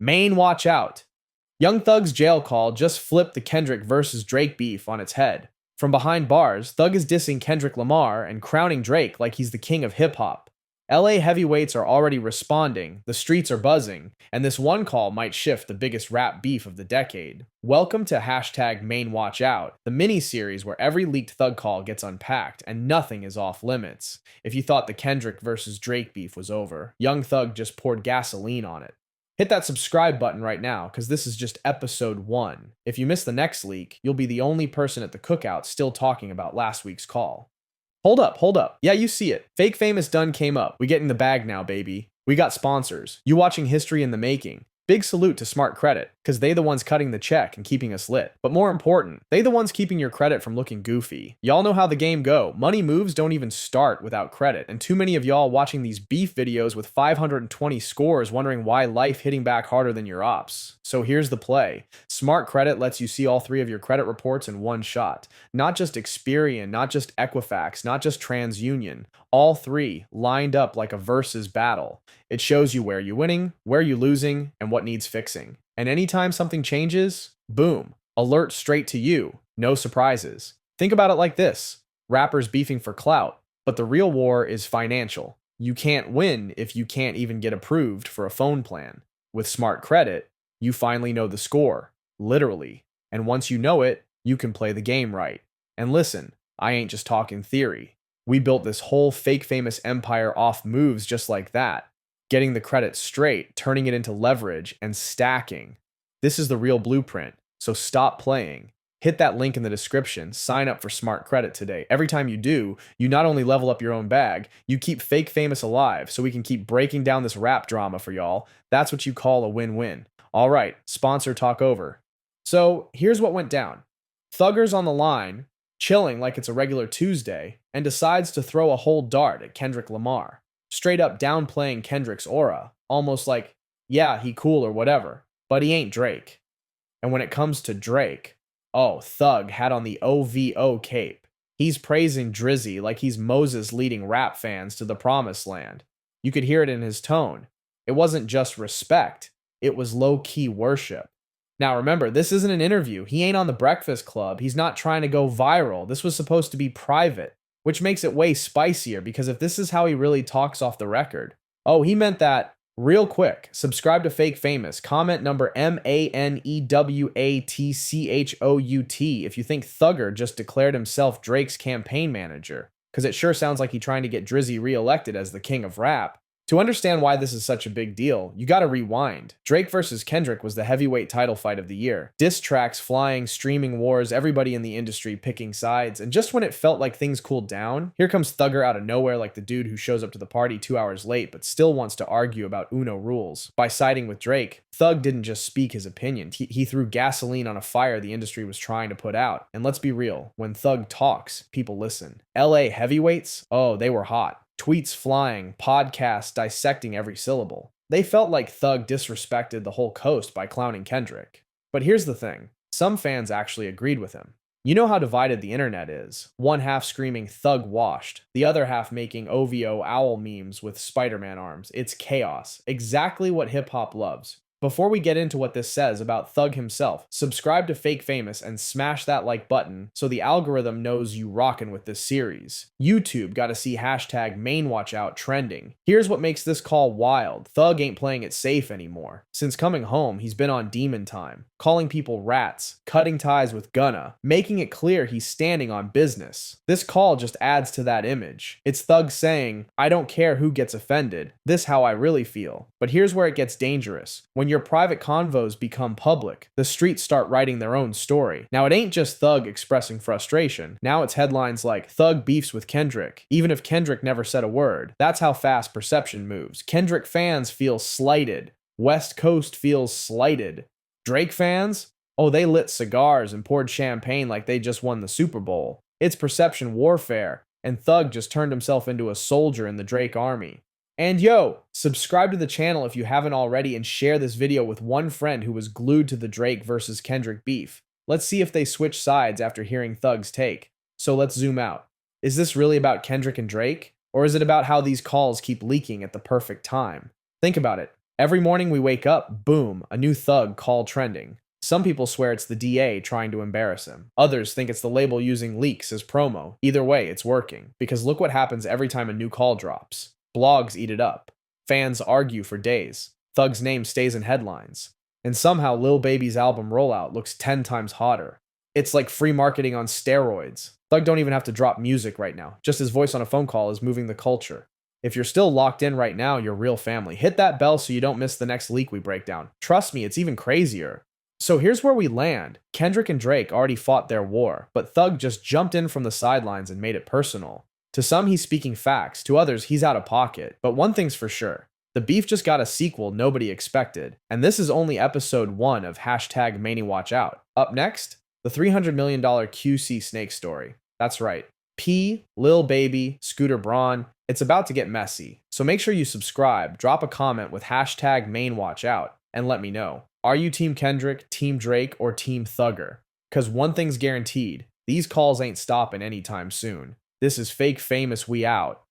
Maine, watch out. Young Thug's jail call just flipped the Kendrick versus Drake beef on its head. From behind bars, Thug is dissing Kendrick Lamar and crowning Drake like he's the king of hip hop. LA heavyweights are already responding, the streets are buzzing, and this one call might shift the biggest rap beef of the decade. Welcome to #MainWatchOut, the mini-series where every leaked Thug call gets unpacked and nothing is off limits. If you thought the Kendrick versus Drake beef was over, Young Thug just poured gasoline on it. Hit that subscribe button right now, because this is just episode 1. If you miss the next leak, you'll be the only person at the cookout still talking about last week's call. Hold up. Yeah, you see it. Fake Famous done came up. We get in the bag now, baby. We got sponsors. You watching history in the making. Big salute to SmartCredit, because they the ones cutting the check and keeping us lit. But more important, they the ones keeping your credit from looking goofy. Y'all know how the game go. Money moves don't even start without credit, and too many of y'all watching these beef videos with 520 scores wondering why life hitting back harder than your ops. So here's the play. SmartCredit lets you see all 3 of your credit reports in one shot. Not just Experian, not just Equifax, not just TransUnion. All 3 lined up like a versus battle. It shows you where you're winning, where you're losing, and what needs fixing. And anytime something changes, boom, alert straight to you. No surprises. Think about it like this. Rappers beefing for clout, but the real war is financial. You can't win if you can't even get approved for a phone plan. With SmartCredit, you finally know the score, literally. And once you know it, you can play the game right. And listen, I ain't just talking theory. We built this whole Fake Famous empire off moves just like that. Getting the credit straight, turning it into leverage, and stacking. This is the real blueprint, so stop playing. Hit that link in the description, sign up for SmartCredit today. Every time you do, you not only level up your own bag, you keep Fake Famous alive so we can keep breaking down this rap drama for y'all. That's what you call a win-win. All right, sponsor talk over. So here's what went down. Thugger's on the line, chilling like it's a regular Tuesday, and decides to throw a whole dart at Kendrick Lamar. Straight up downplaying Kendrick's aura, almost like, yeah, he cool or whatever, but he ain't Drake. And when it comes to Drake, oh, Thug had on the OVO cape. He's praising Drizzy like he's Moses leading rap fans to the promised land. You could hear it in his tone. It wasn't just respect, it was low-key worship. Now remember, this isn't an interview. He ain't on the Breakfast Club. He's not trying to go viral. This was supposed to be private. Which makes it way spicier, because if this is how he really talks off the record, oh, he meant that. Real quick, subscribe to Fake Famous, comment number MANEWATCHOUT if you think Thugger just declared himself Drake's campaign manager, because it sure sounds like he's trying to get Drizzy reelected as the king of rap. To understand why this is such a big deal, you gotta rewind. Drake versus Kendrick was the heavyweight title fight of the year. Diss tracks flying, streaming wars, everybody in the industry picking sides, and just when it felt like things cooled down, here comes Thugger out of nowhere like the dude who shows up to the party 2 hours late but still wants to argue about Uno rules. By siding with Drake, Thug didn't just speak his opinion, he threw gasoline on a fire the industry was trying to put out. And let's be real, when Thug talks, people listen. LA heavyweights? Oh, they were hot. Tweets flying, podcasts dissecting every syllable. They felt like Thug disrespected the whole coast by clowning Kendrick. But here's the thing, some fans actually agreed with him. You know how divided the internet is. One half screaming Thug washed, the other half making OVO owl memes with Spider-Man arms. It's chaos. Exactly what hip-hop loves. Before we get into what this says about Thug himself, subscribe to Fake Famous and smash that like button so the algorithm knows you rockin' with this series. YouTube gotta see #MainWatchOut trending. Here's what makes this call wild. Thug ain't playing it safe anymore. Since coming home, he's been on demon time, calling people rats, cutting ties with Gunna, making it clear he's standing on business. This call just adds to that image. It's Thug saying, I don't care who gets offended, this how I really feel. But here's where it gets dangerous. When your private convos become public, the streets start writing their own story. Now it ain't just Thug expressing frustration. Now it's headlines like Thug beefs with Kendrick, even if Kendrick never said a word. That's how fast perception moves. Kendrick fans feel slighted. West Coast feels slighted. Drake fans? Oh, they lit cigars and poured champagne like they just won the Super Bowl. It's perception warfare, and Thug just turned himself into a soldier in the Drake army. And yo, subscribe to the channel if you haven't already and share this video with one friend who was glued to the Drake versus Kendrick beef. Let's see if they switch sides after hearing Thug's take. So let's zoom out. Is this really about Kendrick and Drake? Or is it about how these calls keep leaking at the perfect time? Think about it. Every morning we wake up, boom, a new thug call trending. Some people swear it's the DA trying to embarrass him. Others think it's the label using leaks as promo. Either way, it's working. Because look what happens every time a new call drops. Blogs eat it up. Fans argue for days. Thug's name stays in headlines. And somehow Lil Baby's album Rollout looks 10 times hotter. It's like free marketing on steroids. Thug don't even have to drop music right now. Just his voice on a phone call is moving the culture. If you're still locked in right now, you're real family. Hit that bell so you don't miss the next leak we break down. Trust me, it's even crazier. So here's where we land. Kendrick and Drake already fought their war, but Thug just jumped in from the sidelines and made it personal. To some, he's speaking facts. To others, he's out of pocket. But one thing's for sure. The beef just got a sequel nobody expected. And this is only episode 1 of #ManyWatchOut. Up next, the $300 million QC snake story. That's right. P, Lil Baby, Scooter Braun. It's about to get messy. So make sure you subscribe, drop a comment with #MainWatchOut, and let me know. Are you Team Kendrick, Team Drake, or Team Thugger? Because one thing's guaranteed. These calls ain't stopping anytime soon. This is Fake Famous We out.